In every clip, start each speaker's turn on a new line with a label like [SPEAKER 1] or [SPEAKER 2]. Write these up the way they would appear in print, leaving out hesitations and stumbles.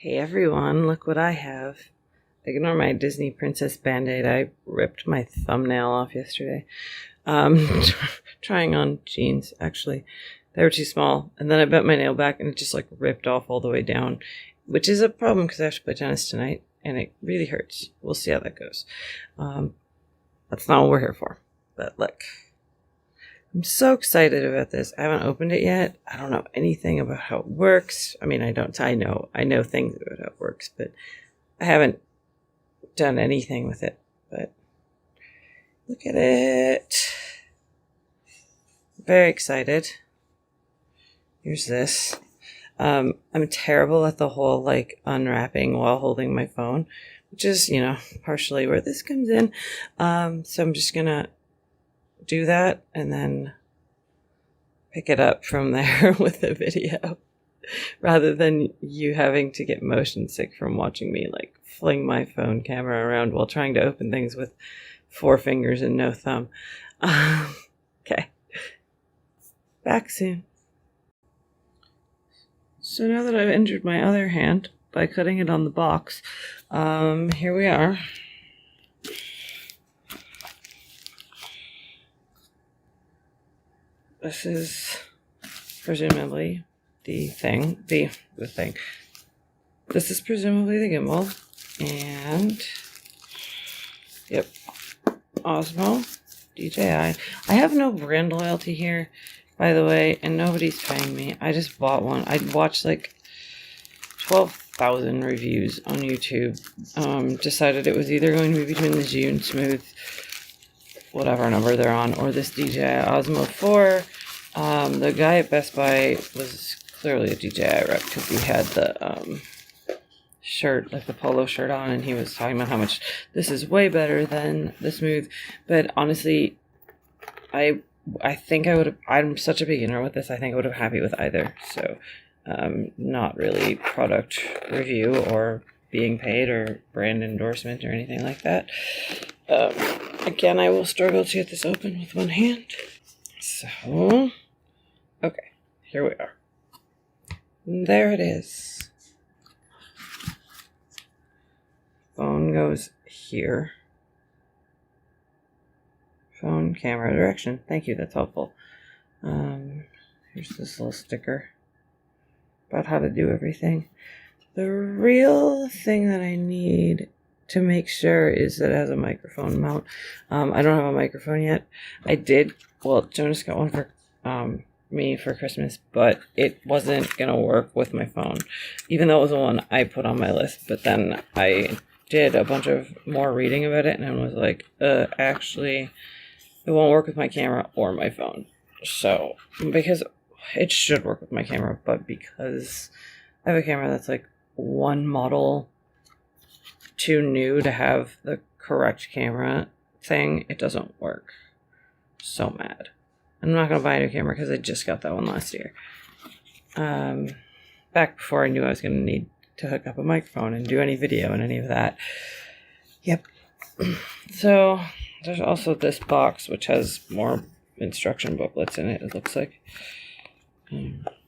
[SPEAKER 1] Hey everyone, look what I have. Ignore my Disney Princess Band-Aid. I ripped my thumbnail off yesterday. Trying on jeans, actually. They were too small. And then I bent my nail back and it just like ripped off all the way down, which is a problem because I have to play tennis tonight and it really hurts. We'll see how that goes. That's not what we're here for. But look. I'm so excited about this. I haven't opened it yet. I don't know anything about how it works. I mean, I know things about how it works, but I haven't done anything with it. But look at it. Very excited. Here's this. I'm terrible at the whole like unwrapping while holding my phone, which is, partially where this comes in. So I'm just gonna do that and then pick it up from there with the video rather than you having to get motion sick from watching me like fling my phone camera around while trying to open things with 4 fingers and no thumb. Okay. Back soon. So now that I've injured my other hand by cutting it on the box, here we are. This is presumably the thing. This is presumably the gimbal. And, yep, Osmo, DJI. I have no brand loyalty here, by the way, and nobody's paying me. I just bought one. I watched like 12,000 reviews on YouTube. Decided it was either going to be between the Zhiyun Smooth, whatever number they're on, or this DJI Osmo 4. The guy at Best Buy was clearly a DJI rep because he had the shirt, like the polo shirt on, and he was talking about how much this is way better than the Smooth. But honestly, I think I would have, I'm such a beginner with this, I think I would have been happy with either. So, not really product review or being paid or brand endorsement or anything like that. Again, I will struggle to get this open with one hand. So, okay, here we are. There it is. Phone goes here. Phone camera direction. Thank you, that's helpful. Here's this little sticker about how to do everything. The real thing that I need to make sure is that it has a microphone mount. I don't have a microphone yet. I did, well, Jonas got one for me for Christmas, but it wasn't gonna work with my phone, even though it was the one I put on my list. But then I did a bunch of more reading about it and I was like, actually, it won't work with my camera or my phone. So, because it should work with my camera, but because I have a camera that's like one model too new to have the correct camera thing, it doesn't work. So mad. I'm not going to buy a new camera because I just got that one last year. Back before I knew I was going to need to hook up a microphone and do any video and any of that. Yep. So there's also this box which has more instruction booklets in it, it looks like.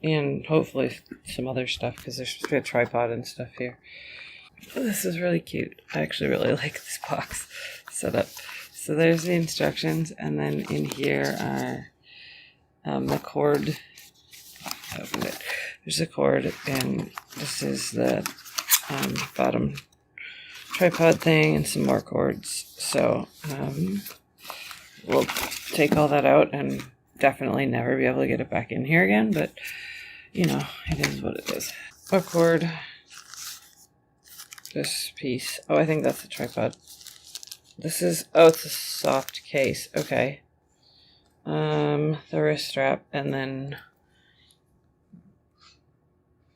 [SPEAKER 1] And hopefully some other stuff because there's supposed to be a tripod and stuff here. This is really cute. I actually really like this box setup. So there's the instructions, and then in here are the cord. I opened it. There's the cord, and this is the bottom tripod thing and some more cords. So we'll take all that out and definitely never be able to get it back in here again, but it is what it is. A cord. This piece. Oh, I think that's the tripod. This is, it's a soft case. Okay. The wrist strap, and then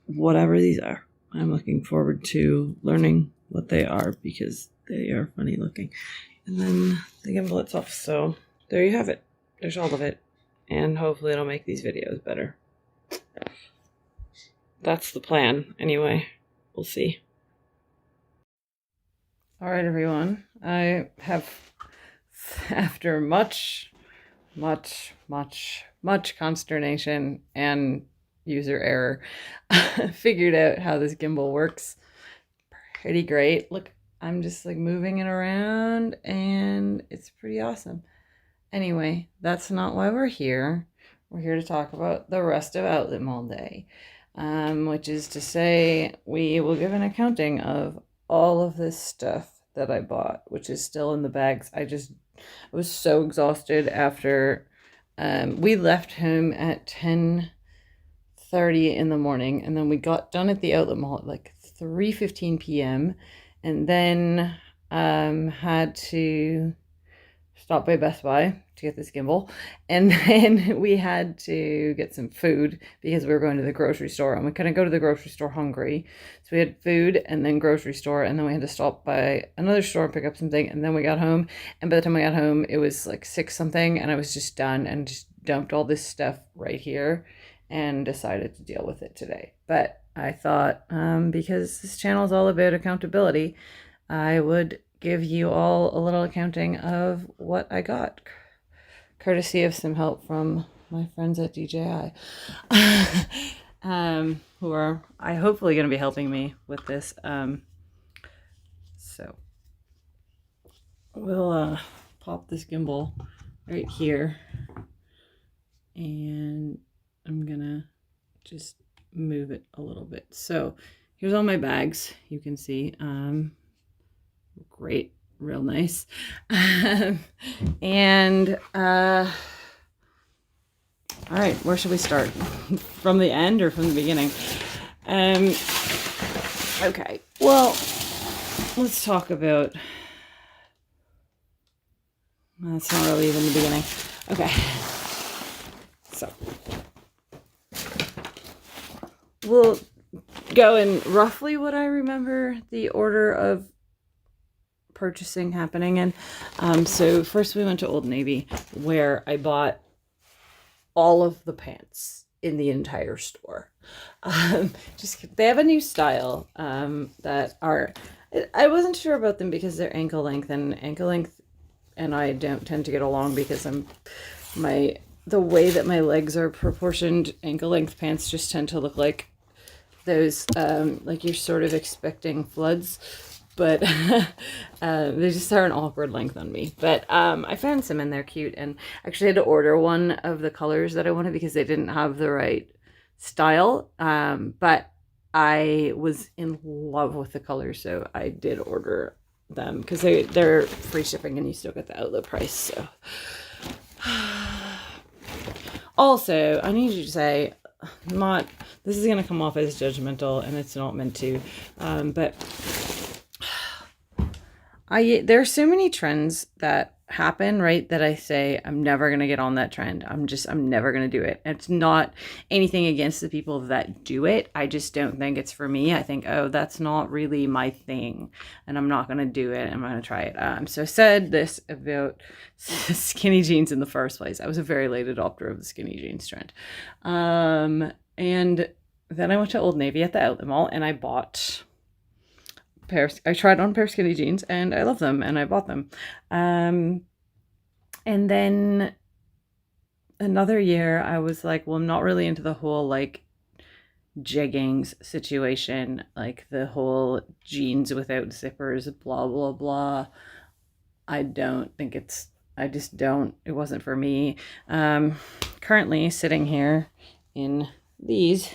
[SPEAKER 1] whatever these are. I'm looking forward to learning what they are because they are funny looking. And then the gimbal itself. So there you have it. There's all of it. And hopefully it'll make these videos better. That's the plan, anyway. We'll see. All right, everyone. I have, after much consternation and user error, figured out how this gimbal works. pretty great. Look, I'm just like moving it around and it's pretty awesome. Anyway, that's not why we're here. We're here to talk about the rest of Outlet Mall Day, which is to say we will give an accounting of all of this stuff that I bought, which is still in the bags. I was so exhausted after we left home at 10:30 in the morning, and then we got done at the Outlet Mall at like 3:15 p.m. and then had to stop by Best Buy to get this gimbal, and then we had to get some food because we were going to the grocery store and we couldn't go to the grocery store hungry, so we had food and then grocery store, and then we had to stop by another store and pick up something, and then we got home, and by the time we got home it was like 6 something, and I was just done and just dumped all this stuff right here and decided to deal with it today. But I thought because this channel is all about accountability, I would give you all a little accounting of what I got, courtesy of some help from my friends at DJI, who are hopefully going to be helping me with this. So we'll pop this gimbal right here, and I'm gonna just move it a little bit. So here's all my bags. You can see great, real nice. And all right, where should we start? From the end or from the beginning? Okay, well, let's talk about, that's not really even the beginning. Okay, so we'll go in roughly what I remember the order of purchasing happening in. So first we went to Old Navy, where I bought all of the pants in the entire store. Just they have a new style that are, I wasn't sure about them because they're ankle length, and I don't tend to get along because the way that my legs are proportioned, ankle length pants just tend to look like those like you're sort of expecting floods, but they just are an awkward length on me. But I found some and they're cute, and actually had to order one of the colors that I wanted because they didn't have the right style, but I was in love with the colors, so I did order them because they're free shipping and you still get the outlet price. So also, I need you to say, this is going to come off as judgmental, and it's not meant to, but there are so many trends that happen, right, that I say I'm never going to get on that trend. I'm never going to do it. It's not anything against the people that do it. I just don't think it's for me. I think, oh, that's not really my thing, and I'm not going to do it. I'm going to try it. So I said this about skinny jeans in the first place. I was a very late adopter of the skinny jeans trend. And then I went to Old Navy at the Outlet Mall, and I bought I tried on a pair of skinny jeans, and I love them, and I bought them. And then another year I was like, well, I'm not really into the whole like jeggings situation, like the whole jeans without zippers, blah, blah, blah. It wasn't for me. Currently sitting here in these,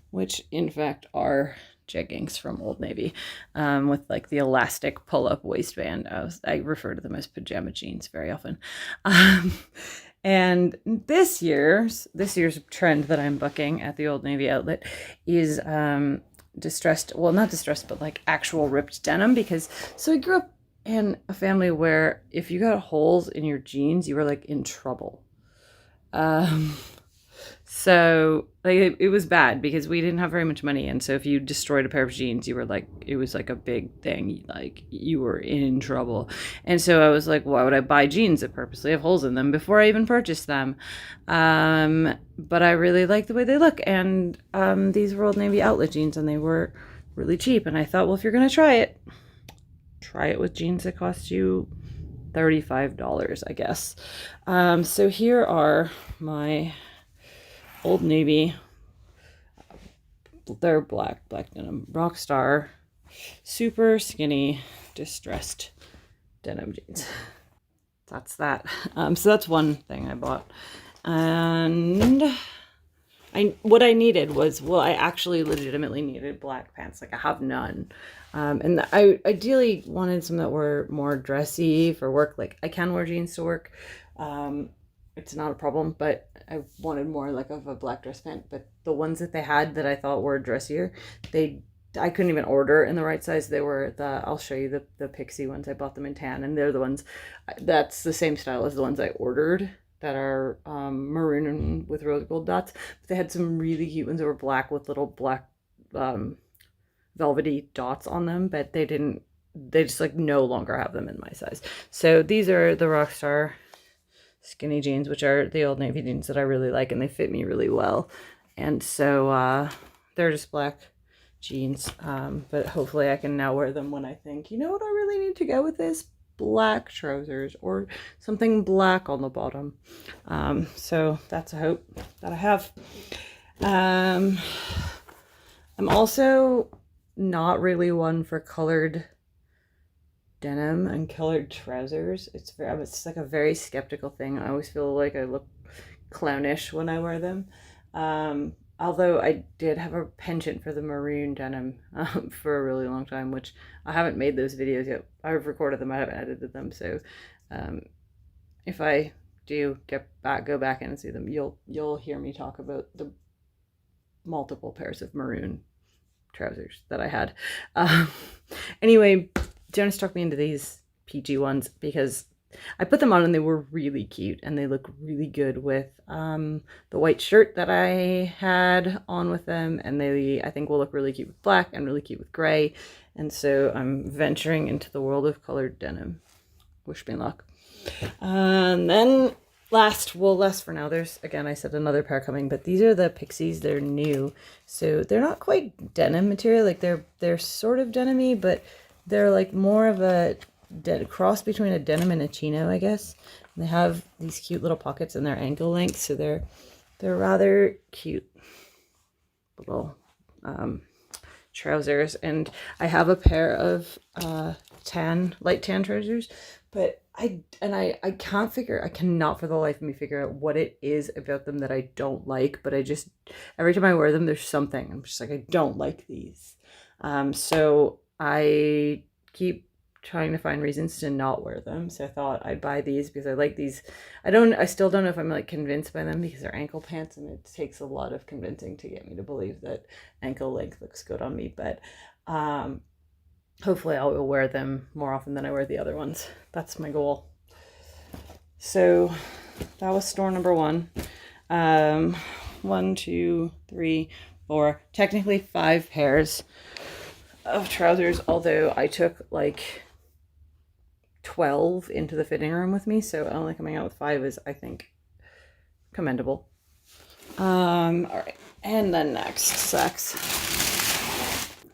[SPEAKER 1] which in fact are jeggings from Old Navy, with like the elastic pull-up waistband. I refer to them as pajama jeans very often. And this year's trend that I'm booking at the Old Navy outlet is distressed, well, not distressed, but like actual ripped denim, because so I grew up in a family where if you got holes in your jeans, you were like in trouble. So like it was bad because we didn't have very much money, and so if you destroyed a pair of jeans, you were like, it was like a big thing, like you were in trouble. And so I was like, why would I buy jeans that purposely have holes in them before I even purchased them? But I really like the way they look, and these were Old Navy outlet jeans, and they were really cheap. And I thought, well, if you're gonna try it with jeans that cost you $35, I guess. So here are my Old Navy, they're black denim Rockstar super skinny, distressed denim jeans. That's that. So that's one thing I bought. And what I needed was, well, I actually legitimately needed black pants. Like I have none. And I ideally wanted some that were more dressy for work. Like I can wear jeans to work. It's not a problem, but I wanted more like of a black dress pant. But the ones that they had that I thought were dressier, I couldn't even order in the right size. They were I'll show you the Pixie ones. I bought them in tan, and they're the ones, that's the same style as the ones I ordered that are maroon with rose gold dots. But they had some really cute ones that were black with little black velvety dots on them, but they just like no longer have them in my size. So these are the Rockstar skinny jeans, which are the Old Navy jeans that I really like, and they fit me really well. And so they're just black jeans, but hopefully I can now wear them when I think, you know what I really need to go with this? Black trousers or something black on the bottom. So that's a hope that I have. I'm also not really one for colored denim and colored trousers. It's like a very skeptical thing. I always feel like I look clownish when I wear them. Although I did have a penchant for the maroon denim for a really long time, which I haven't made those videos yet. I've recorded them, I haven't edited them. So if I do go back in and see them, you'll hear me talk about the multiple pairs of maroon trousers that I had. Anyway, Jonas struck me into these peachy ones because I put them on and they were really cute and they look really good with the white shirt that I had on with them, and they I think will look really cute with black and really cute with gray. And so I'm venturing into the world of colored denim. Wish me luck. And then last for now, there's, again, I said another pair coming, but these are the Pixies. They're new, so they're not quite denim material. Like they're sort of denim-y, but they're like more of a cross between a denim and a chino, I guess. And they have these cute little pockets in their ankle length, so they're rather cute little trousers. And I have a pair of light tan trousers, but I cannot for the life of me figure out what it is about them that I don't like. But I just, every time I wear them, there's something. I'm just like, I don't like these. So I keep trying to find reasons to not wear them. So I thought I'd buy these because I like these. I still don't know if I'm like convinced by them because they're ankle pants, and it takes a lot of convincing to get me to believe that ankle length looks good on me. But hopefully I will wear them more often than I wear the other ones. That's my goal. So that was store number one. 1, 2, 3, 4, technically 5 pairs of trousers, although I took like 12 into the fitting room with me, so only coming out with 5 is, I think, commendable. All right, and then next, sex.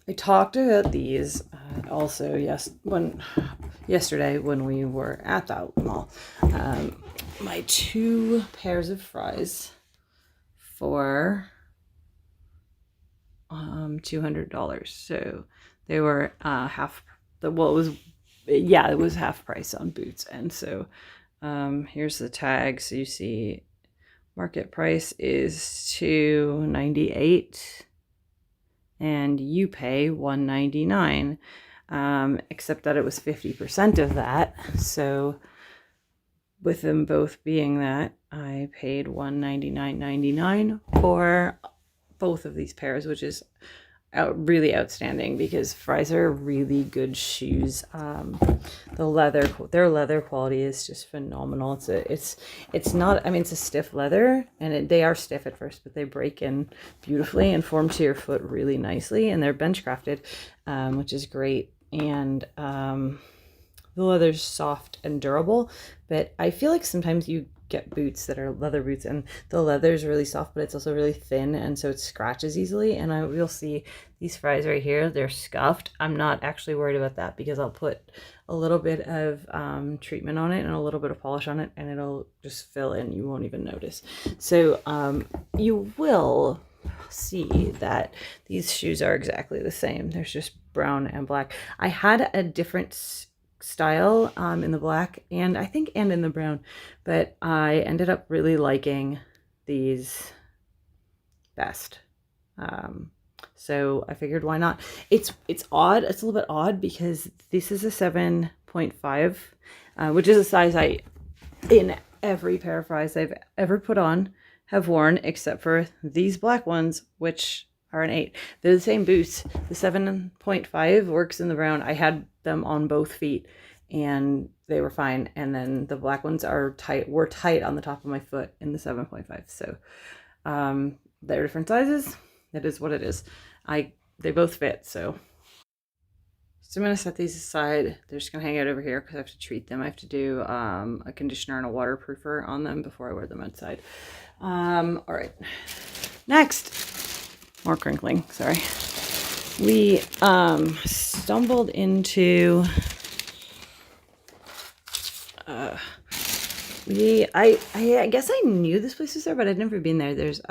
[SPEAKER 1] I talked about these also yesterday when we were at that mall. My 2 pairs of fries for $200. So they were it was half price on Boots. And so here's the tag. So you see market price is $298 and you pay $199, except that it was 50% of that. So with them both being that, I paid $199.99 for both of these pairs, which is really outstanding because fries are really good shoes. Their leather quality is just phenomenal. It's not, I mean, it's a stiff leather, and they are stiff at first, but they break in beautifully and form to your foot really nicely, and they're bench crafted, which is great. And the leather's soft and durable, but I feel like sometimes you get boots that are leather boots and the leather is really soft, but it's also really thin, and so it scratches easily. And you'll see these fries right here, they're scuffed. I'm not actually worried about that because I'll put a little bit of treatment on it and a little bit of polish on it, and it'll just fill in. You won't even notice. So you will see that these shoes are exactly the same. There's just brown and black. I had a different style in the black and I think and in the brown, but I ended up really liking these best. So I figured why not. It's odd. It's a little bit odd because this is a 7.5, which is a size I, in every pair of fries I've ever put on, have worn, except for these black ones, which are an 8. They're the same boots. The 7.5 works in the brown. I had them on both feet and they were fine. And then the black ones were tight on the top of my foot in the 7.5. So they're different sizes. It is what it is. They both fit, so I'm gonna set these aside. They're just gonna hang out over here because I have to treat them. I have to do a conditioner and a waterproofer on them before I wear them outside. All right, next, more crinkling. Sorry, we stumbled into I guess I knew this place was there, but I'd never been there. There's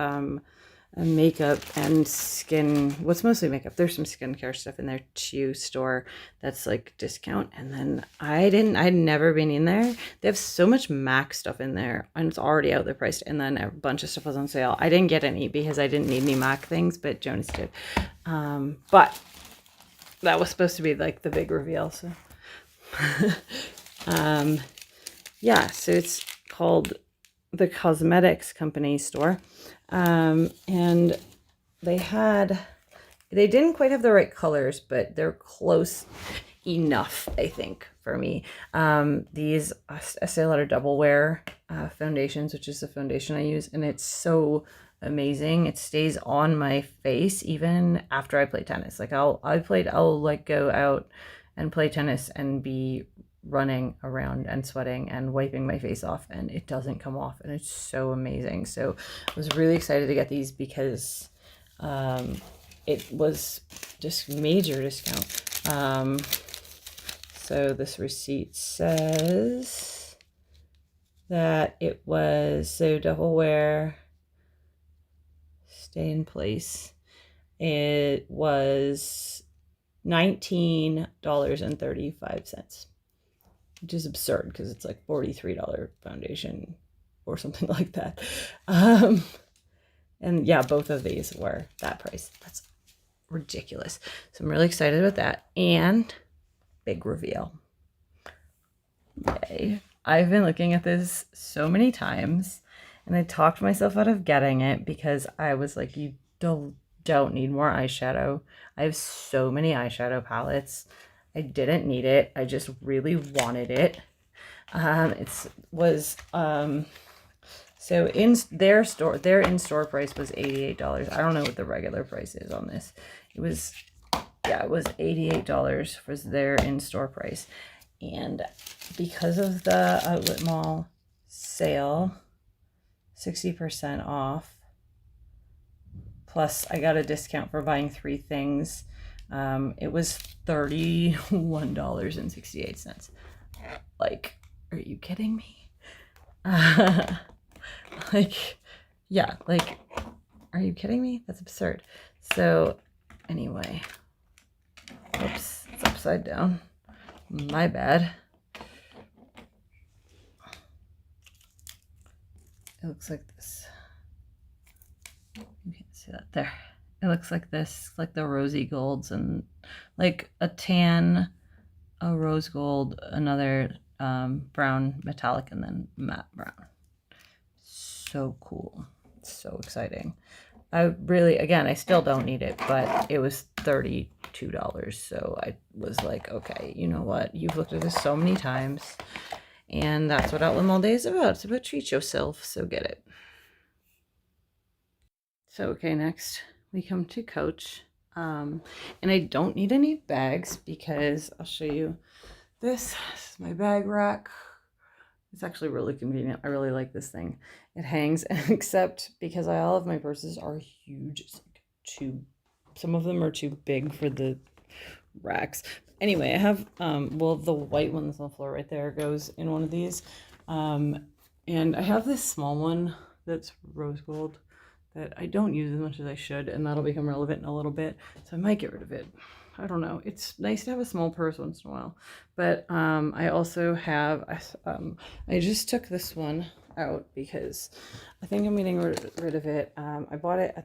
[SPEAKER 1] a makeup and skin, what's mostly makeup. There's some skincare stuff in there too, store that's like discount. And then I'd never been in there. They have so much MAC stuff in there and it's already out there priced. And then a bunch of stuff was on sale. I didn't get any because I didn't need any MAC things, but Jonas did. But that was supposed to be like the big reveal. So, yeah, so it's called the Cosmetics Company store. And they didn't quite have the right colors, but they're close enough, I think, for me. These Estee Lauder Double Wear foundations, which is the foundation I use, and it's so amazing. It stays on my face even after I play tennis. Like I'll like go out and play tennis and be running around and sweating and wiping my face off and it doesn't come off, and it's so amazing. So I was really excited to get these because it was just major discount. So this receipt says that it was, so Double Wear Stay in Place, it was $19.35, which is absurd because it's like $43 foundation or something like that. And yeah, both of these were that price. That's ridiculous. So I'm really excited about that. And big reveal. Yay. I've been looking at this so many times and I talked myself out of getting it because I was like, you don't need more eyeshadow. I have so many eyeshadow palettes. I didn't need it. I just really wanted it. So in their in-store price was $88. I don't know what the regular price is on this. It was $88 for their in-store price. And because of the Outlet Mall sale, 60% off, plus I got a discount for buying 3 things. It was $31.68. Like, are you kidding me? Like, yeah, like, are you kidding me? That's absurd. So anyway, oops, it's upside down. My bad. It looks like this. You can't see that there. It looks like this, like the rosy golds and like a tan, a rose gold, another brown metallic, and then matte brown. So cool. So exciting. I still don't need it, but it was $32. So I was like, okay, you know what? You've looked at this so many times. And that's what Outlet Mall Day is about. It's about treat yourself. So get it. So, okay, next we come to Coach. And I don't need any bags because I'll show you this. This is my bag rack. It's actually really convenient. I really like this thing. It hangs, except because all of my purses are huge. It's like some of them are too big for the racks. Anyway, I have, the white one that's on the floor right there goes in one of these. And I have this small one that's rose gold that I don't use as much as I should, and that'll become relevant in a little bit. So I might get rid of it. I don't know. It's nice to have a small purse once in a while. But I also have, I just took this one out because I think I'm getting rid of it. I bought it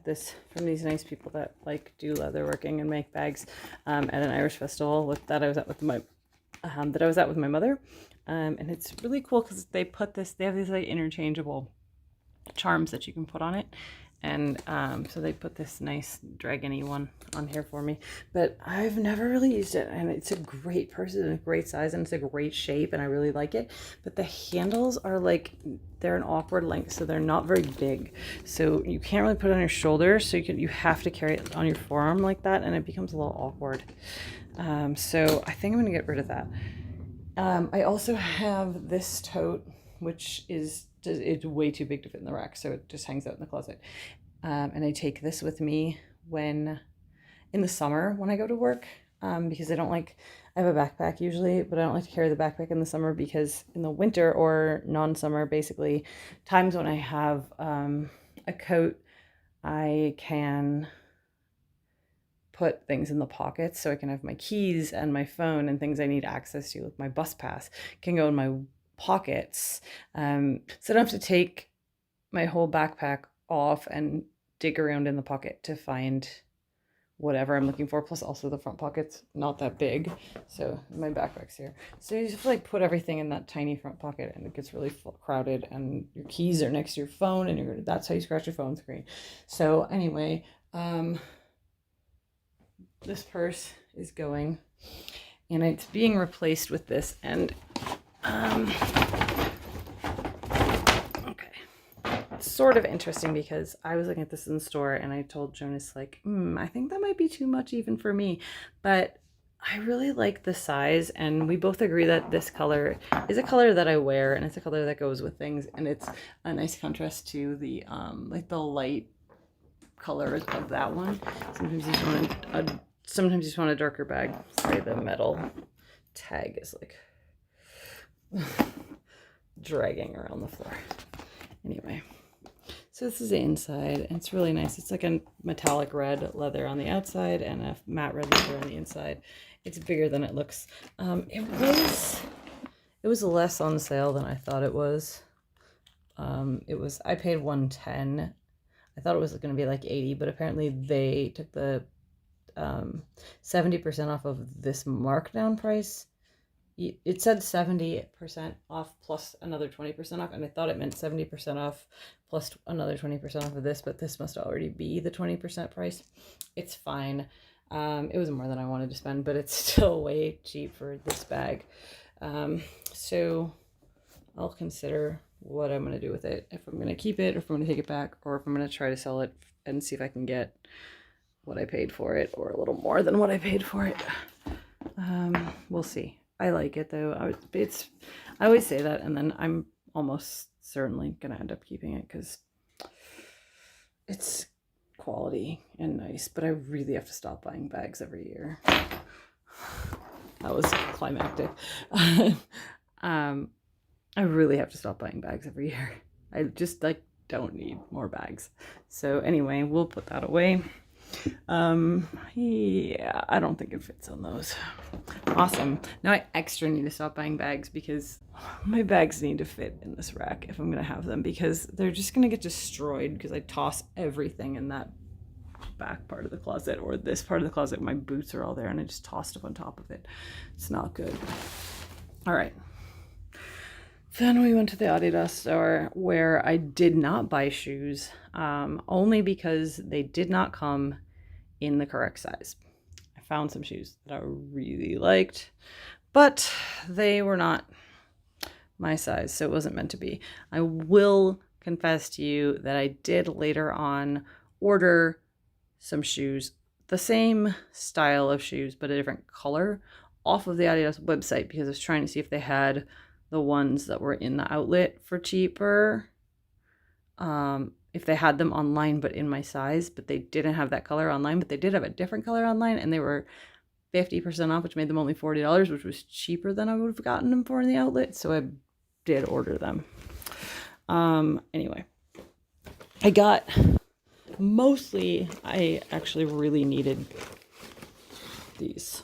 [SPEAKER 1] from these nice people that like do leatherworking and make bags at an Irish festival that I was at with my mother. And it's really cool because they have these like interchangeable charms that you can put on it. And so they put this nice dragony one on here for me, but I've never really used it, and it's a great purse and a great size, and it's a great shape, and I really like it. But the handles are like, they're an awkward length, so they're not very big, so you can't really put it on your shoulder, so you have to carry it on your forearm like that, and it becomes a little awkward. So I think I'm gonna get rid of that. I also have this tote, which it's way too big to fit in the rack, so it just hangs out in the closet. And I take this with me in the summer when I go to work, because I have a backpack usually, but I don't like to carry the backpack in the summer, because in the winter or non-summer, basically, times when I have a coat, I can put things in the pockets, so I can have my keys and my phone and things I need access to, like my bus pass, can go in my pockets, so I don't have to take my whole backpack off and dig around in the pocket to find whatever I'm looking for. Plus also the front pocket's not that big, so my backpack's here, so you just like put everything in that tiny front pocket, and it gets really crowded, and your keys are next to your phone, and that's how you scratch your phone screen. So anyway, this purse is going, and it's being replaced with this, and okay, it's sort of interesting because I was looking at this in the store, and I told Jonas, like, I think that might be too much even for me, but I really like the size, and we both agree that this color is a color that I wear, and it's a color that goes with things, and it's a nice contrast to the like the light colors of that one. Sometimes you just want a darker bag. Sorry, the metal tag is like dragging around the floor. Anyway, so this is the inside, and it's really nice. It's like a metallic red leather on the outside and a matte red leather on the inside. It's bigger than it looks. It was less on sale than I thought it was. I paid $110. I thought it was going to be like $80, but apparently they took the 70% off of this markdown price. It said 70% off plus another 20% off, and I thought it meant 70% off plus another 20% off of this, but this must already be the 20% price. It's fine. It was more than I wanted to spend, but it's still way cheap for this bag. So I'll consider what I'm going to do with it, if I'm going to keep it, or if I'm going to take it back, or if I'm going to try to sell it and see if I can get what I paid for it, or a little more than what I paid for it. We'll see. I like it though. I always say that, and then I'm almost certainly going to end up keeping it because it's quality and nice, but I really have to stop buying bags every year. That was climactic. I really have to stop buying bags every year. I just don't need more bags. So anyway, we'll put that away. Yeah, I don't think it fits on those. Awesome. Now I extra need to stop buying bags because my bags need to fit in this rack if I'm going to have them, because they're just going to get destroyed because I toss everything in that back part of the closet, or this part of the closet. My boots are all there and I just tossed up on top of it. It's not good. All right. Then we went to the Adidas store, where I did not buy shoes, only because they did not come in the correct size. I found some shoes that I really liked, but they were not my size, so it wasn't meant to be. I will confess to you that I did later on order some shoes, the same style of shoes, but a different color, off of the Adidas website, because I was trying to see if they had the ones that were in the outlet for cheaper, if they had them online but in my size, but they didn't have that color online, but they did have a different color online, and they were 50% off, which made them only $40, which was cheaper than I would have gotten them for in the outlet, so I did order them. Anyway, I actually really needed these.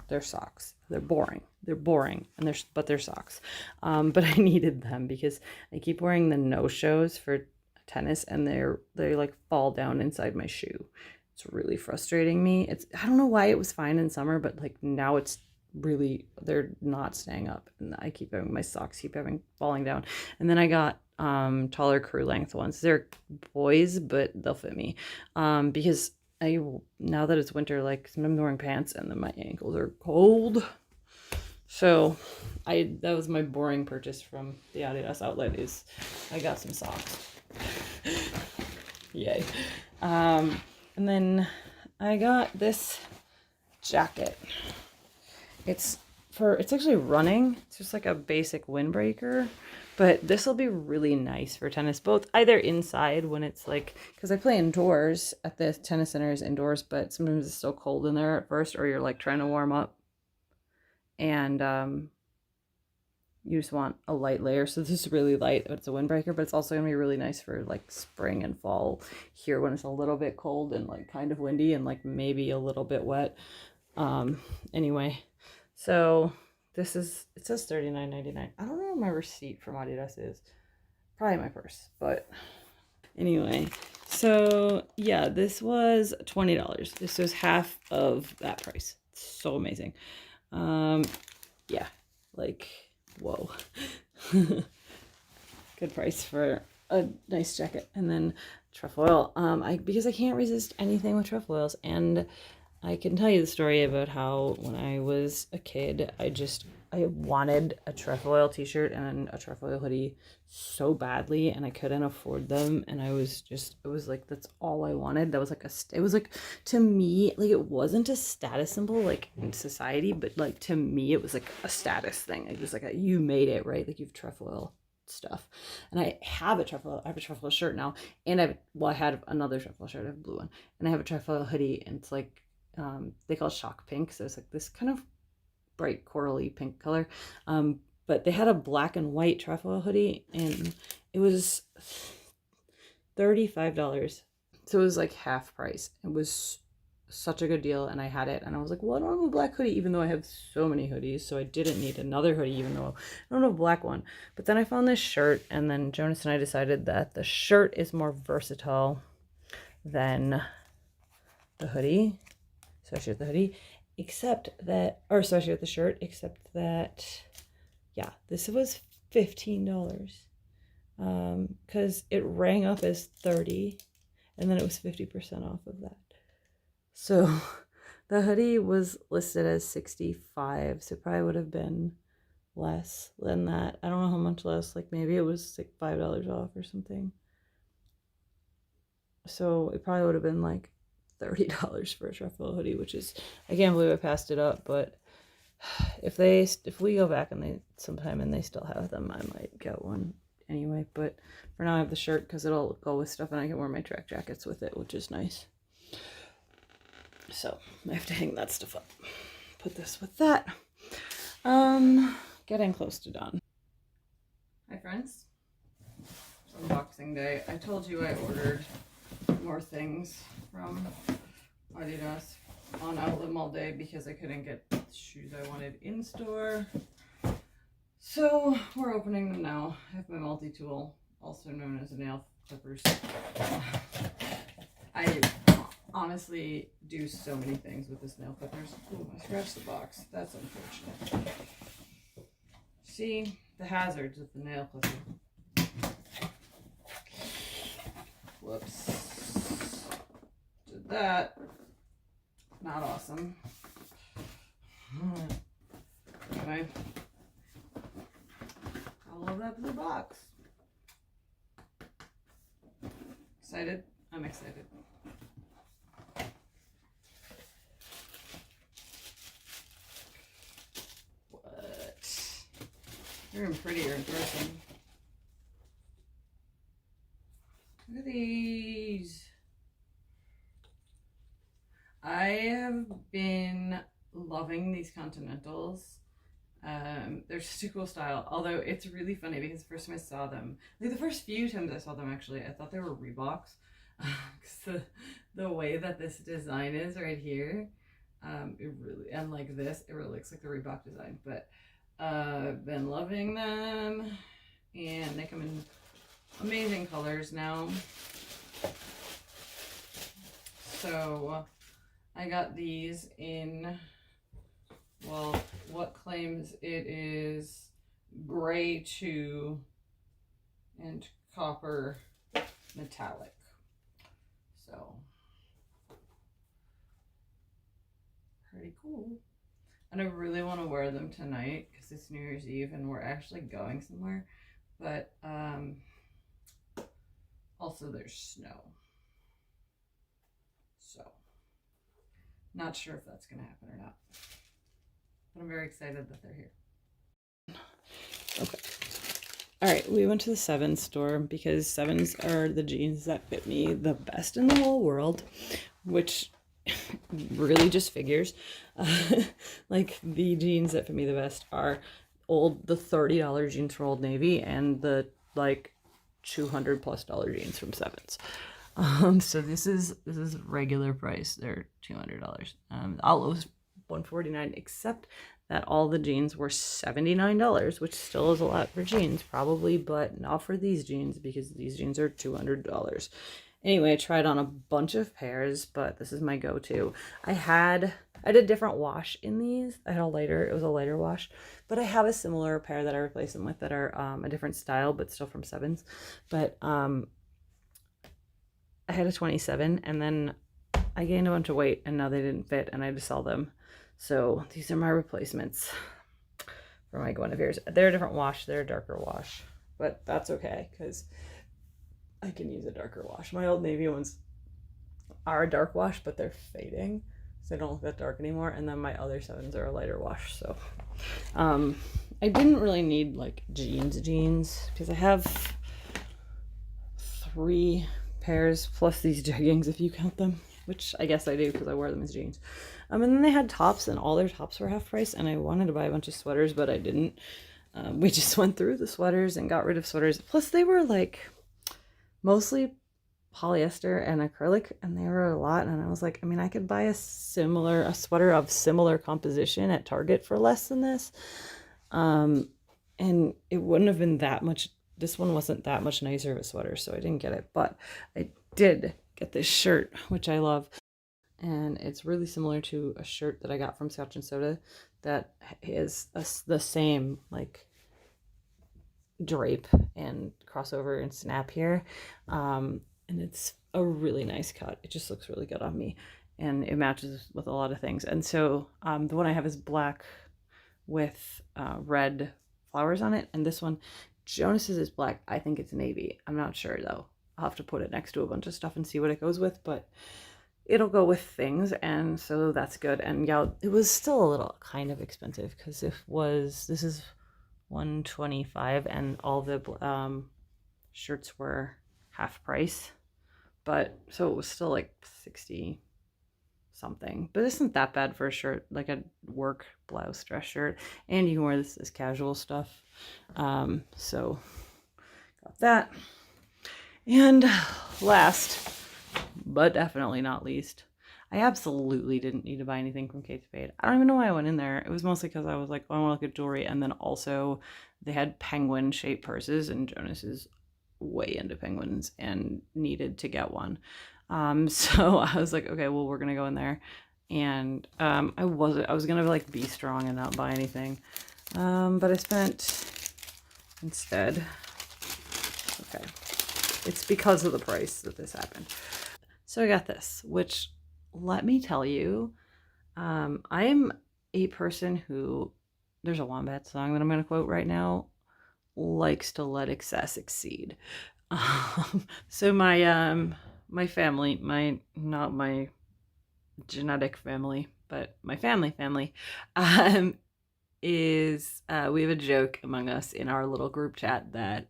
[SPEAKER 1] They're socks. They're boring. They're boring, and but they're socks. But I needed them because I keep wearing the no-shows for tennis, and they like fall down inside my shoe. It's really frustrating me. I don't know why it was fine in summer, but like now it's really, they're not staying up, and I keep having my socks keep falling down. And then I got taller crew length ones. They're boys, but they'll fit me because now that it's winter, like I'm wearing pants and then my ankles are cold. So that was my boring purchase from the Adidas outlet, is I got some socks. Yay. And then I got this jacket. It's actually running. It's just like a basic windbreaker, but this will be really nice for tennis, both either inside when it's like, because I play indoors at the tennis centers indoors, but sometimes it's still cold in there at first, or you're like trying to warm up and you just want a light layer. So this is really light, but it's a windbreaker, but it's also gonna be really nice for like spring and fall here when it's a little bit cold and like kind of windy and like maybe a little bit wet. Anyway, so it says $39.99. I don't know where my receipt from Adidas is. Probably my purse, but anyway. So yeah, this was $20. This was half of that price. It's so amazing. Yeah, like, whoa. Good price for a nice jacket. And then trefoil. Because I can't resist anything with trefoils, and I can tell you the story about how when I was a kid, I wanted a trefoil t-shirt and a trefoil hoodie so badly, and I couldn't afford them, and it was like, that's all I wanted. That was like it was like, to me, like, it wasn't a status symbol like in society, but like to me it was like a status thing. It was like you made it, right? Like, you've trefoil stuff. And I have a trefoil shirt now, and I had another trefoil shirt, I have a blue one, and I have a trefoil hoodie, and it's like, they call it shock pink, so it's like this kind of bright corally pink color, but they had a black and white trefoil hoodie, and it was $35, so it was like half price. It was such a good deal, and I had it, and I was like, well, I don't have a black hoodie, even though I have so many hoodies, so I didn't need another hoodie, even though I don't have a black one. But then I found this shirt, and then Jonas and I decided that the shirt is more versatile than the hoodie, especially with the hoodie, especially with the shirt, except that, yeah, this was $15, because it rang up as $30, and then it was 50% off of that. So the hoodie was listed as $65, so it probably would have been less than that. I don't know how much less, like maybe it was like $5 off or something. So it probably would have been like $30 for a trefoil hoodie, which is, I can't believe I passed it up. But if we go back and sometime and they still have them, I might get one anyway. But for now I have the shirt because it'll go with stuff, and I can wear my track jackets with it, which is nice. So I have to hang that stuff up. Put this with that. Getting close to done. Hi friends. It's unboxing day. I told you I ordered more things from Adidas on Outlet Mall Day because I couldn't get the shoes I wanted in store. So we're opening them now. I have my multi-tool, also known as nail clippers. I honestly do so many things with this nail clippers. Oh, I scratched the box. That's unfortunate. See the hazards with the nail clipper. Whoops. Did that. Not awesome. Anyway. I'll load up the box. Excited? I'm excited. What? They're even prettier in person. Look at these. I have been loving these Continentals. They're such a cool style, although it's really funny because the first time I saw them, like the first few times I saw them actually, I thought they were Reeboks. Because the way that this design is right here, It really, and like this, it really looks like the Reebok design, but I've been loving them, and they come in amazing colors now. So I got these in, well, what claims it is gray to and copper metallic. So pretty cool. And I really want to wear them tonight because it's New Year's Eve and we're actually going somewhere. But also there's snow. So not sure if that's going to happen or not. But I'm very excited that they're here. Okay. All right, we went to the Sevens store because Sevens are the jeans that fit me the best in the whole world, which really just figures. Like the jeans that fit me the best are the $30 jeans from Old Navy and the like $200+ jeans from Sevens. So this is regular price. They're $200. All was $149, except that all the jeans were $79, which still is a lot for jeans, probably, but not for these jeans because these jeans are $200. Anyway, I tried on a bunch of pairs, but this is my go-to. I did a different wash in these. It was a lighter wash, but I have a similar pair that I replaced them with that are a different style, but still from Sevens. But I had a 27 and then I gained a bunch of weight and now they didn't fit and I had to sell them. So these are my replacements for my Guinevere's. They're a different wash. They're a darker wash, but that's okay because I can use a darker wash. My Old Navy ones are a dark wash, but they're fading, so they don't look that dark anymore. And then my other Sevens are a lighter wash. So I didn't really need like jeans because I have 3 pairs plus these jeggings if you count them, which I guess I do because I wear them as jeans. And then they had tops and all their tops were half price and I wanted to buy a bunch of sweaters, but I didn't. We just went through the sweaters and got rid of sweaters. Plus they were like mostly polyester and acrylic and they were a lot. And I was like, I mean, I could buy a sweater of similar composition at Target for less than this. And it wouldn't have been that much. This one wasn't that much nicer of a sweater, so I didn't get it, but I did get this shirt, which I love. And it's really similar to a shirt that I got from Scotch and Soda that is the same like drape and crossover and snap here. And it's a really nice cut. It just looks really good on me and it matches with a lot of things. And so the one I have is black with red flowers on it. And this one, Jonas's, is black. I think it's navy. I'm not sure though. I'll have to put it next to a bunch of stuff and see what it goes with, but it'll go with things, and so that's good. And yeah, it was still a little kind of expensive because this is $125 and all the shirts were half price, but so it was still like 60 something, but this isn't that bad for a shirt, like a work blouse dress shirt, and you can wear this as casual stuff. So got that. And last but definitely not least, I absolutely didn't need to buy anything from Kate Spade. I don't even know why I went in there. It was mostly because I was like, oh, I want to look at jewelry. And then also they had penguin shaped purses and Jonas is way into penguins and needed to get one. So I was like, okay, well, we're going to go in there. And I was going to like be strong and not buy anything. But I spent instead, okay, it's because of the price that this happened. So I got this, which, let me tell you, I'm a person who, there's a Wombat song that I'm going to quote right now, likes to let excess exceed. So my family, not my genetic family, but my family, is, we have a joke among us in our little group chat that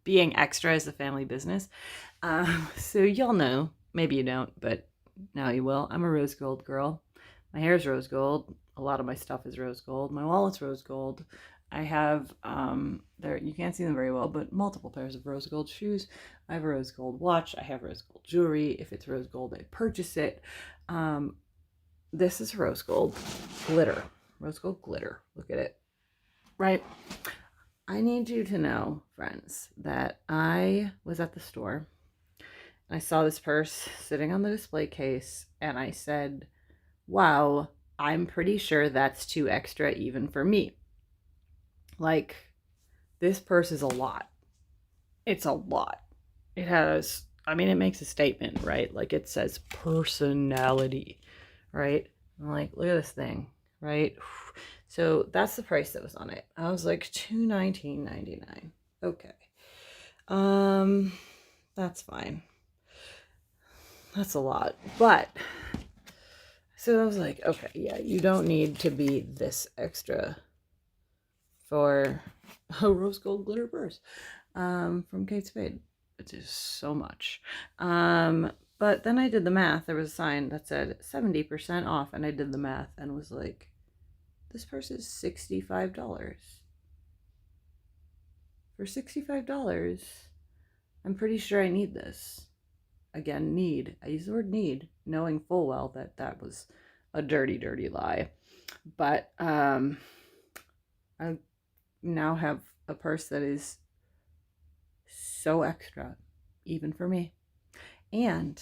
[SPEAKER 1] being extra is a family business. So y'all know, maybe you don't, but now you will. I'm a rose gold girl. My hair is rose gold. A lot of my stuff is rose gold. My wallet's rose gold. I have, there, you can't see them very well, but multiple pairs of rose gold shoes. I have a rose gold watch. I have rose gold jewelry. If it's rose gold, I purchase it. this is rose gold glitter. Rose gold glitter. Look at it. Right? I need you to know, friends, that I was at the store. I saw this purse sitting on the display case, and I said, wow, I'm pretty sure that's too extra even for me. Like, this purse is a lot. It's a lot. It has, I mean, it makes a statement, right? Like, it says personality, right? I'm like, look at this thing, right? So that's the price that was on it. I was like, $219.99. Okay. That's fine. That's a lot. But so I was like, okay, yeah, you don't need to be this extra for a rose gold glitter purse from Kate Spade. It is so much. But then I did the math. There was a sign that said 70% off, and I did the math and was like, this purse is $65. For $65, I'm pretty sure I need this. Again, need. I use the word need, knowing full well that that was a dirty, dirty lie. But I now have a purse that is so extra, even for me. And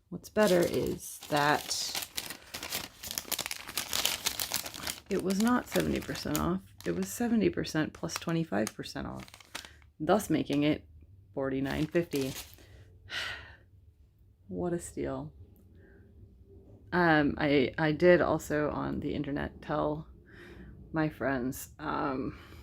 [SPEAKER 1] what's better is that it was not 70% off. It was 70% plus 25% off, thus making it $49.50. What a steal. I did also on the internet tell my friends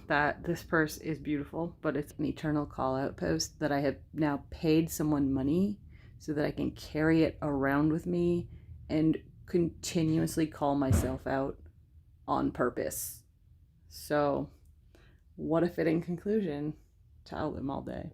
[SPEAKER 1] that this purse is beautiful, but it's an eternal call out post that I have now paid someone money so that I can carry it around with me and continuously call myself out on purpose. So what a fitting conclusion to out them all day.